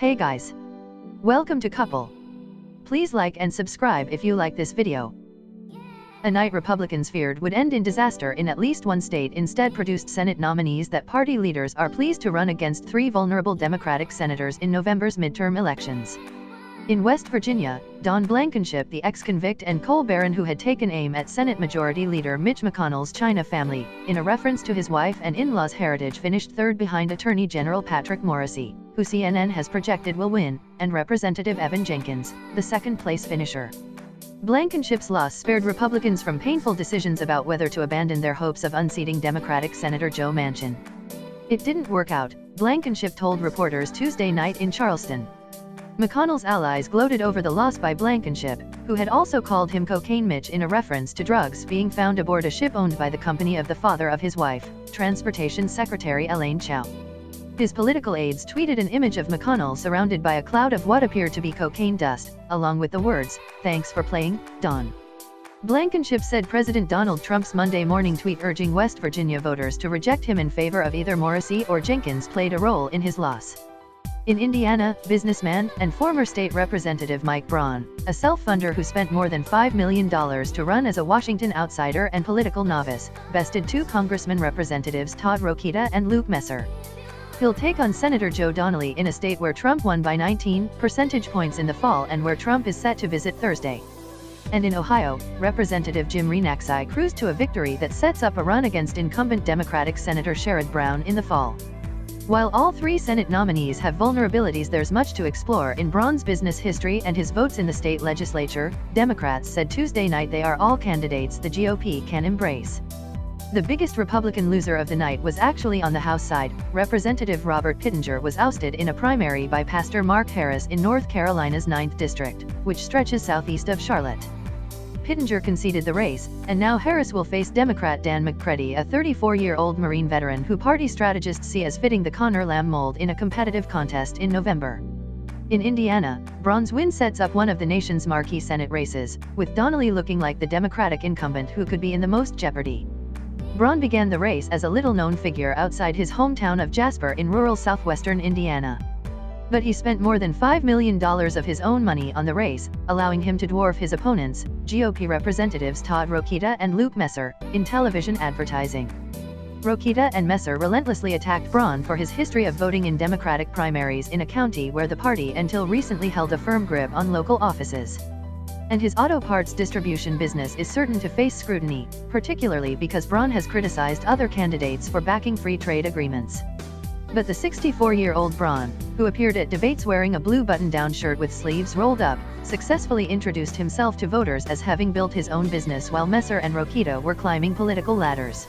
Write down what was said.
Hey guys! Welcome to Couple. Please like and subscribe if you like this video. A night Republicans feared would end in disaster in at least one state instead produced Senate nominees that party leaders are pleased to run against three vulnerable Democratic senators in November's midterm elections. In West Virginia, Don Blankenship, the ex-convict and coal baron who had taken aim at Senate Majority Leader Mitch McConnell's China family, in a reference to his wife and in-laws' heritage, finished third behind Attorney General Patrick Morrisey, who CNN has projected will win, and Representative Evan Jenkins, the second-place finisher. Blankenship's loss spared Republicans from painful decisions about whether to abandon their hopes of unseating Democratic Senator Joe Manchin. It didn't work out, Blankenship told reporters Tuesday night in Charleston. McConnell's allies gloated over the loss by Blankenship, who had also called him Cocaine Mitch in a reference to drugs being found aboard a ship owned by the company of the father of his wife, Transportation Secretary Elaine Chao. His political aides tweeted an image of McConnell surrounded by a cloud of what appeared to be cocaine dust, along with the words, "Thanks for playing, Don." Blankenship said President Donald Trump's Monday morning tweet urging West Virginia voters to reject him in favor of either Morrisey or Jenkins played a role in his loss. In Indiana, businessman and former state representative Mike Braun, a self-funder who spent more than $5 million to run as a Washington outsider and political novice, bested two Congressman representatives Todd Rokita and Luke Messer. He'll take on Senator Joe Donnelly in a state where Trump won by 19 percentage points in the fall and where Trump is set to visit Thursday. And in Ohio, Representative Jim Renaxai cruised to a victory that sets up a run against incumbent Democratic Senator Sherrod Brown in the fall. While all three Senate nominees have vulnerabilities, there's much to explore in Braun's business history and his votes in the state legislature, Democrats said Tuesday night they are all candidates the GOP can embrace. The biggest Republican loser of the night was actually on the House side. Representative Robert Pittenger was ousted in a primary by Pastor Mark Harris in North Carolina's 9th District, which stretches southeast of Charlotte. Pittenger conceded the race, and now Harris will face Democrat Dan McCready, a 34-year-old Marine veteran who party strategists see as fitting the Connor Lamb mold in a competitive contest in November. In Indiana, Braun's win sets up one of the nation's marquee Senate races, with Donnelly looking like the Democratic incumbent who could be in the most jeopardy. Braun began the race as a little-known figure outside his hometown of Jasper in rural southwestern Indiana. But he spent more than $5 million of his own money on the race, allowing him to dwarf his opponents, GOP Representatives Todd Rokita and Luke Messer, in television advertising. Rokita and Messer relentlessly attacked Braun for his history of voting in Democratic primaries in a county where the party until recently held a firm grip on local offices. And his auto parts distribution business is certain to face scrutiny, particularly because Braun has criticized other candidates for backing free trade agreements. But the 64-year-old Braun, who appeared at debates wearing a blue button-down shirt with sleeves rolled up, successfully introduced himself to voters as having built his own business while Messer and Rokita were climbing political ladders.